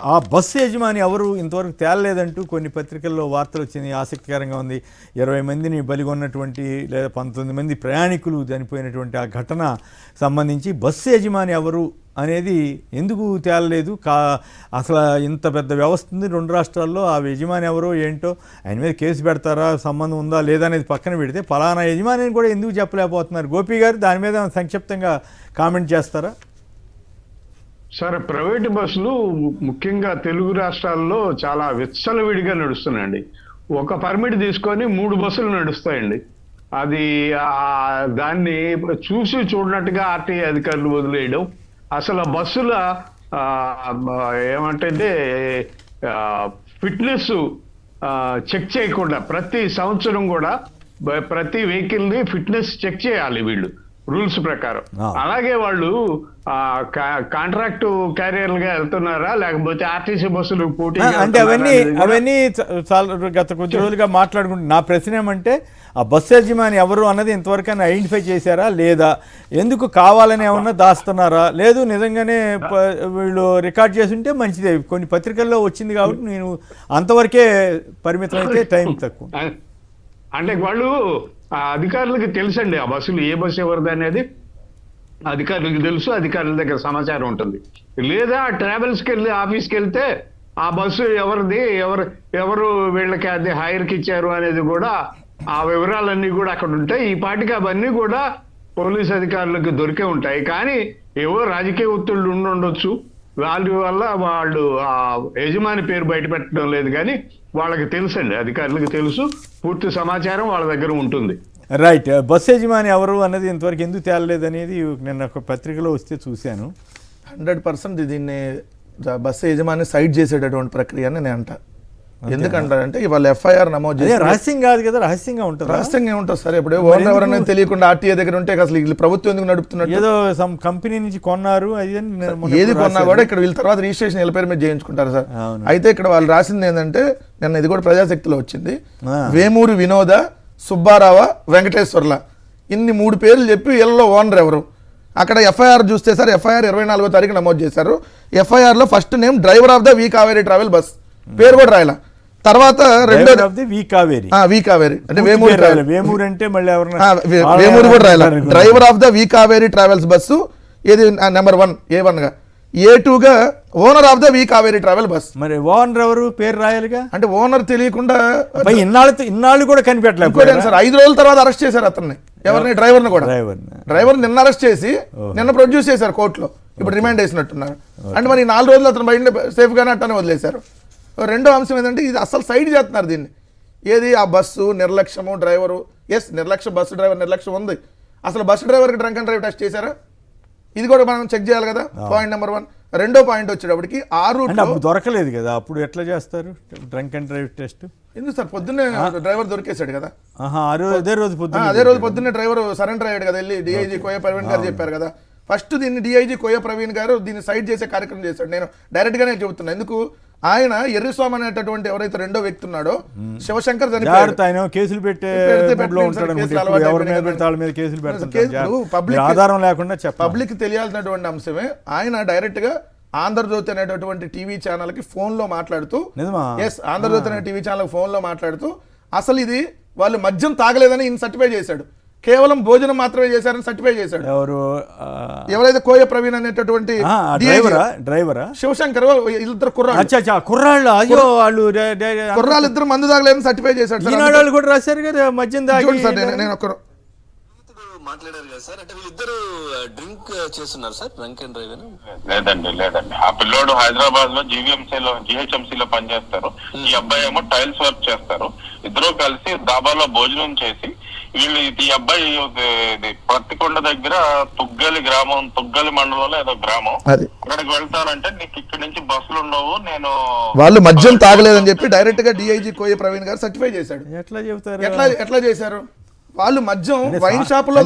ఆ బస్సు యజమాని ఎవరు ఇంతవరకు తేలలేదంటూ కొన్ని పత్రికల్లో వార్తలు వచ్చినాయి. ఆసక్తికరంగా ఉంది. 20 మందిని బలిగొన్నటువంటి లేదా 19 మంది ప్రయాణికులు చనిపోయినటువంటి ఆ ఘటన సంబంధించి బస్సు యజమాని ఎవరు అనేది ఎందుకు తేలలేదు? అసలు ఇంత పెద్ద వ్యవస్థ ఉంది 2 రాష్ట్రాల్లో. ఆ యజమాని ఎవరో ఏంటో, ఆయన మీద కేసు పెడతారా, సంబంధం ఉందా లేదా అనేది పక్కన పెడితే ఫలానా యజమానిని కూడా ఎందుకు చెప్పలేకపోతున్నారు? గోపి గారు దాని మీద సంక్షిప్తంగా కామెంట్ చేస్తారా? సార్, ప్రైవేటు బస్సులు ముఖ్యంగా తెలుగు రాష్ట్రాల్లో చాలా విచ్చలవిడిగా నడుస్తున్నాయండి. ఒక పర్మిట్ తీసుకొని 3 బస్సులు నడుస్తాయండి. అది దాన్ని చూసి చూడనట్టుగా ఆర్టీఏ అధికారులు వదిలేయడం, అసలు బస్సుల ఏమంటే ఫిట్నెస్ చెక్ చేయకుండా ప్రతి సంవత్సరం కూడా ప్రతి వెహికల్ని ఫిట్నెస్ చెక్ చేయాలి వీళ్ళు రూల్స్ ప్రకారం. అలాగే వాళ్ళు కాంట్రాక్టు క్యారియర్లుగా వెళ్తున్నారా లేకపోతే ఆర్టీసీ బస్సులు పోటీ అంటే అవన్నీ గత కొద్ది రోజులుగా మాట్లాడుకుంటున్నా. నా ప్రశ్న ఏమంటే ఆ బస్సు యజమాని ఎవరు అన్నది ఇంతవరకు ఐడెంటిఫై చేశారా లేదా? ఎందుకు కావాలని ఏమన్నా దాస్తున్నారా? లేదు నిజంగానే వీళ్ళు రికార్డ్ చేసి ఉంటే మంచిదే. కొన్ని పత్రికల్లో వచ్చింది కాబట్టి నేను అంతవరకే పరిమితం అయితే టైం తక్కువ. అంటే వాళ్ళు అధికారులకి తెలుసండి ఆ బస్సులు ఏ బస్సు ఎవరిది అనేది అధికారులకు తెలుసు, అధికారుల దగ్గర సమాచారం ఉంటుంది. లేదా ట్రావెల్స్కి వెళ్ళి ఆఫీస్కి వెళ్తే ఆ బస్సు ఎవరిది, ఎవరు వీళ్ళకి అది హైర్కి ఇచ్చారు అనేది కూడా ఆ వివరాలన్నీ కూడా అక్కడ ఉంటాయి. ఈ పాటికి అవన్నీ కూడా పోలీస్ అధికారులకు దొరికే ఉంటాయి. కానీ ఏవో రాజకీయ ఒత్తిళ్లు ఉండొచ్చు, వాళ్ళ వల్ల వాళ్ళు ఆ యజమాని పేరు బయట పెట్టడం లేదు. కానీ వాళ్ళకి తెలుసండి, అధికారులకు తెలుసు, పూర్తి సమాచారం వాళ్ళ దగ్గర ఉంటుంది. రైట్. బస్సు యజమాని ఎవరు అన్నది ఇంతవరకు ఎందుకు తేలలేదు అనేది నేను ఒక పత్రికలో వస్తే చూశాను. 100% దీన్ని బస్సు యజమాని సైడ్ చేసేటటువంటి ప్రక్రియ అని నేను అంట. ఎందుకంటారంటే ఇవాళ ఎఫ్ఐఆర్ నమోదు చేసి రహస్యం కాదు కదా, రహస్యంగా ఉంటుంది. రహస్యంగా ఉంటుంది సార్. ఇప్పుడు ఓనర్ ఎవరైనా తెలియకుండా ఆర్టీఏ దగ్గర ఉంటే అసలు వీళ్ళు ప్రభుత్వం ఎందుకు నడుపుతున్నారు? ఏదో సమ్ కంపెనీ నుంచి కొన్నారు, ఏది కొన్నా కూడా ఇక్కడ వీళ్ళ తర్వాత రిజిస్ట్రేషన్ వీళ్ళ పేరు మీద చేయించుకుంటారు సార్. అయితే ఇక్కడ వాళ్ళు రాసింది ఏంటంటే, నిన్న ఇది కూడా ప్రజాశక్తిలో వచ్చింది, వేమూరి వినోద, సుబ్బారావ, వెంకటేశ్వర్ల, ఇన్ని 3 పేర్లు చెప్పి వీళ్ళలో ఓనర్ ఎవరు. అక్కడ ఎఫ్ఐఆర్ చూస్తే సార్, ఎఫ్ఐఆర్ 24వ తారీఖు నమోదు చేశారు. ఎఫ్ఐఆర్ లో first name driver of the V Kaveri travel bus, పేరు కూడా రాయాల. తర్వాత రెండో వి కావేరీ అంటే వేమూరి అంటే మళ్ళీ వేమూరి కూడా రాయాల. Driver of the V Kaveri travels bus ఏది నెంబర్ 1 A1 గా, A2 గా owner of the V Kaveri travel bus. మరి ఓనర్ ఎవరు పేరు రాయాలిగా. అంటే ఓనర్ తెలియకుండా ఇన్నాళ్ళు కూడా కనిపెట్టలేదు సార్. 5 రోజుల తర్వాత అరెస్ట్ చేశారు అతన్ని, ఎవరిని, డ్రైవర్ని కూడా. డ్రైవర్ నిన్న అరెస్ట్ చేసి నిన్న ప్రొడ్యూస్ చేశారు కోర్టులో. ఇప్పుడు రిమాండ్ వేసినట్టున్నారు. అంటే మరి 4 రోజులు అతను బయట సేఫ్ గానే అట్టనే వదిలేశారు. రెండో అంశం ఏంటంటే ఇది అసలు సైడ్ చేస్తున్నారు దీన్ని. ఏది ఆ బస్సు నిర్లక్ష్యము, డ్రైవరు నిర్లక్ష్యం, బస్సు డ్రైవర్ నిర్లక్ష్యం ఉంది. అసలు బస్సు డ్రైవర్కి డ్రంక్ అండ్ డ్రైవ్ టెస్ట్ చేశారా? ఇది కూడా మనం చెక్ చేయాలి కదా, పాయింట్ నెంబర్ 1. రెండో పాయింట్ వచ్చేటప్పటికి ఆ రూట్ దొరకలేదు కదా, అప్పుడు ఎట్లా చేస్తారు డ్రంక్ అండ్ డ్రైవ్ టెస్ట్? ఎందుకు సార్, పొద్దున్నే డ్రైవర్ దొరికేశాడు కదా. అదే రోజు పొద్దున్నే డ్రైవర్ సరెండర్ అయ్యాడు కదా, వెళ్ళి డిఐజీ కోయ ప్రవీణ్ గారు చెప్పారు కదా. ఫస్ట్ దీన్ని డిఐజీ కోయ ప్రవీణ్ గారు దీన్ని సైడ్ చేసే కార్యక్రమం చేశాడు. నేను డైరెక్ట్ గానే చెబుతున్నా. ఎందుకు, ఆయన ఎర్రిస్వామి అనేటటువంటి ఎవరైతే రెండో వ్యక్తి ఉన్నాడో, శివశంకర్ చనిపోయాడు, కేసులు పెట్టే పబ్లిక్ తెలియాల్సినటువంటి అంశమే. ఆయన డైరెక్ట్ గా ఆంధ్రజ్యోతి అనేటటువంటి టీవీ ఛానల్ కి ఫోన్ లో మాట్లాడుతూ, ఆంధ్రజ్యోతి అనే టీవీ ఛానల్ ఫోన్ లో మాట్లాడుతూ అసలు ఇది వాళ్ళు మద్యం తాగలేదని ఈయన సర్టిఫై చేశాడు, కేవలం భోజనం మాత్రమే చేశారని సర్టిఫై చేశాడు. ఎవరైతే కోయ ప్రవీణ్ అనేటటువంటి డ్రైవర్ శివశంకర్, ఇద్దరు కుర్రాళ్ళు ఇద్దరు మందు తాగలేదని సర్టిఫై చేశాడు. కూడా రాశారు కదా మద్యం తాగి. నేను ఒకరు మాట్లాడారు కదా సార్, అంటే వీళ్ళిద్దరు డ్రింక్ చేస్తున్నారు సార్, డ్రంక్ అండ్ డ్రైవ్? లేదండి. ఆ పిల్లోడు హైదరాబాద్ లో జిహెచ్ఎంసీలో పనిచేస్తారు, ఈ అబ్బాయి ఏమో టైల్స్ వర్క్ చేస్తారు. ఇద్దరు కలిసి దాబాలో భోజనం చేసి వీళ్ళు, ఈ అబ్బాయి పత్తికొండ దగ్గర తుగ్గలి మండలంలో ఏదో గ్రామం, అక్కడికి వెళ్తానంటే నీకు ఇక్కడి నుంచి బస్సులు ఉండవు, నేను వాళ్ళు మద్యం తాగలేదని చెప్పి డైరెక్ట్ గా డిఐజీ కోయ ప్రవీణ్ గారు సర్టిఫై చేశాడు. ఎట్లా చెబుతారు, ఎట్లా చేశారు వాళ్ళు? మద్యం వైన్ షాప్ లో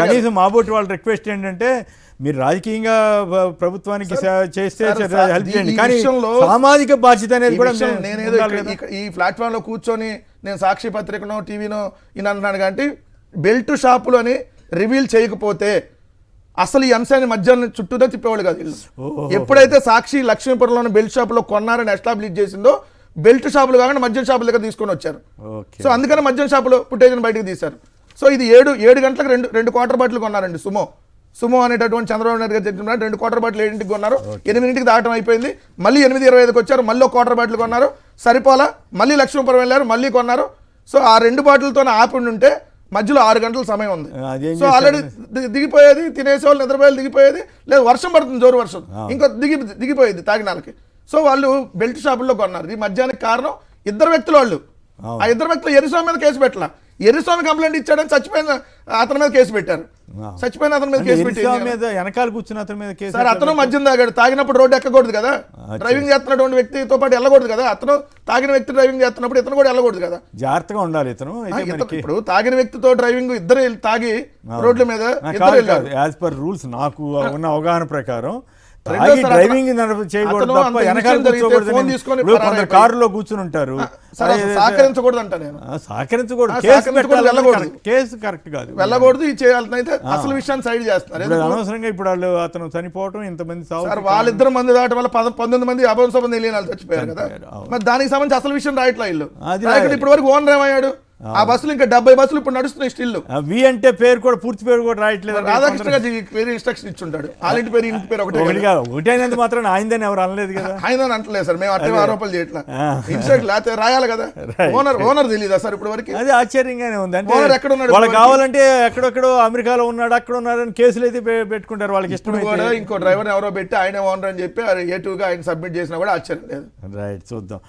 కనీసం మాబోటి వాళ్ళ రిక్వెస్ట్ ఏంటంటే, మీరు రాజకీయంగా ప్రభుత్వానికి చేస్తే హెల్ప్ చేయండి, కానీ సామాజిక బాధ్యత అనేది కూడా. నేనేదో ఈ ప్లాట్ఫామ్ లో కూర్చొని నేను సాక్షి పత్రికనో టీవీనో ఈయన అంటున్నాను, కాబట్టి బెల్ట్ షాపులు అని రివీల్ చేయకపోతే అసలు ఈ అంశాన్ని మధ్యాహ్నం చుట్టూతో తిప్పేవాళ్ళు కాదు వీళ్ళు. ఎప్పుడైతే సాక్షి లక్ష్మీపురంలోని బెల్ట్ షాపులో కొన్నారని ఎస్టాబ్లిష్ చేసిందో బెల్ట్ షాపులు కాకుండా మద్యం షాపుల దగ్గర తీసుకొని వచ్చారు. ఓకే. సో అందుకని మద్యం షాపులో ఫుటేజ్ని బయటకు తీశారు. సో ఇది 7 గంటలకు రెండు క్వార్టర్ బాటిల్ కొన్నారండి సుమో అనేటటువంటి చంద్రబాబు నాయుడు గారు చెప్పిన 2 క్వార్టర్ బాటిల్ 7ంటికి కొన్నారు, 8ంటికి దాటం అయిపోయింది. మళ్ళీ 8:25కి వచ్చారు, మళ్ళీ ఒక క్వార్టర్ బాటిల్ కొన్నారు, సరిపోలా, మళ్ళీ లక్ష్మీపురం వెళ్ళారు, మళ్ళీ కొన్నారు. సో ఆ 2 బాటిల్తో ఆపి ఉంటే మధ్యలో 6 గంటల సమయం ఉంది. అదేం సో ఆల్రెడీ దిగిపోయేది, తినేసేవాళ్ళు నిద్రపోయేది దిగిపోయేది, లేదు వర్షం పడుతుంది, జోరు వర్షం, ఇంకో దిగిపోయేది తాగినాలకి. సో వాళ్ళు బెల్ట్ షాపుల్లో కొన్నారు. ఈ మధ్యాహ్నానికి కారణం 2 వ్యక్తులు. వాళ్ళు ఆ 2 వ్యక్తులు ఎరిస్వామి మీద కేసు పెట్టాల, ఎరిస్వామి కంప్లైంట్ ఇచ్చాడని చచ్చిపోయిన అతని మీద కేసు పెట్టారు. చచ్చిపోయిన అతని మీద కేసు పెట్టి వెనకాల కూర్చున్న అతని మీద కేసు. సార్ అతను మద్యం తాగాడు, తాగినప్పుడు రోడ్డు ఎక్కకూడదు కదా, డ్రైవింగ్ చేస్తున్నటువంటి వ్యక్తితో పాటు వెళ్ళకూడదు కదా, అతను తాగిన వ్యక్తి డ్రైవింగ్ చేస్తున్నప్పుడు ఇతను కూడా వెళ్ళకూడదు కదా, జాగ్రత్తగా ఉండాలి ఇతను. ఇప్పుడు తాగిన వ్యక్తితో డ్రైవింగ్ ఇద్దరు తాగి రోడ్ల మీద ఇద్దరు వెళ్ళారు. యాజ్ పర్ రూల్స్ నాకు ఉన్న అవగాహన ప్రకారం డ్రైవింగ్ చేయకూడదు తప్ప వెనకాల కూర్చోకూడదు. కారులో కూర్చుని ఉంటారు, సహకరించకూడదు అంట నేను, సహకరించకూడదు, కేసు కరెక్ట్ కాదు, వెళ్ళకూడదు. ఇది చేయాలంటే అసలు విషయాన్ని సైడ్ చేస్తున్నారు. అనవసరంగా ఇప్పుడు వాళ్ళు అతను చనిపోవటం, ఇంతమంది సార్ వాళ్ళిద్దరు మంది దాటం వల్ల 19 మంది అభంశోభం తెలియని వాళ్ళు చచ్చిపోయారు కదా. మరి దానికి సంబంధించి అసలు విషయం రాయట్లా ఇల్లు. ఇప్పటి వరకు ఓనర్ ఏమయ్యాడు? ఆ బస్సులు ఇంకా 70 బస్సులు ఇప్పుడు నడుస్తున్నాయి స్టిల్. వి అంటే పేరు కూడా, పూర్తి పేరు కూడా రాయట్లేదు. రాధాకృష్ణ గారు పేరు ఇన్స్ట్రక్షన్ ఇచ్చుంటాడు, వాళ్ళ పేరు ఇంటి పేరు ఒకటి అయినంత మాత్రం ఆయనదని ఎవరు అనలేదు కదా. ఆయన అంటలేదు సార్, మేము అట్టే ఆరోపణలు చేయట్లా. ఇన్స్ట్రక్షన్ లేకపోతే రాయాలి కదా. ఓనర్ తెలియదా సార్ ఇప్పటి వరకు? అది ఆశ్చర్యంగానే ఉంది. అంటే ఓనర్ ఎక్కడ ఉన్నాడు? వాళ్ళు కావాలంటే ఎక్కడెక్కడో అమెరికాలో ఉన్నాడు, అక్కడ ఉన్నాడని కేసులు అయితే పెట్టుకుంటారు వాళ్ళకి ఇష్టం. కూడా ఇంకో డ్రైవర్ ఎవరో పెట్టి ఆయన ఓనర్ అని చెప్పి A2గా ఆయన సబ్మిట్ చేసినా కూడా ఆశ్చర్యం లేదు. రైట్, చూద్దాం.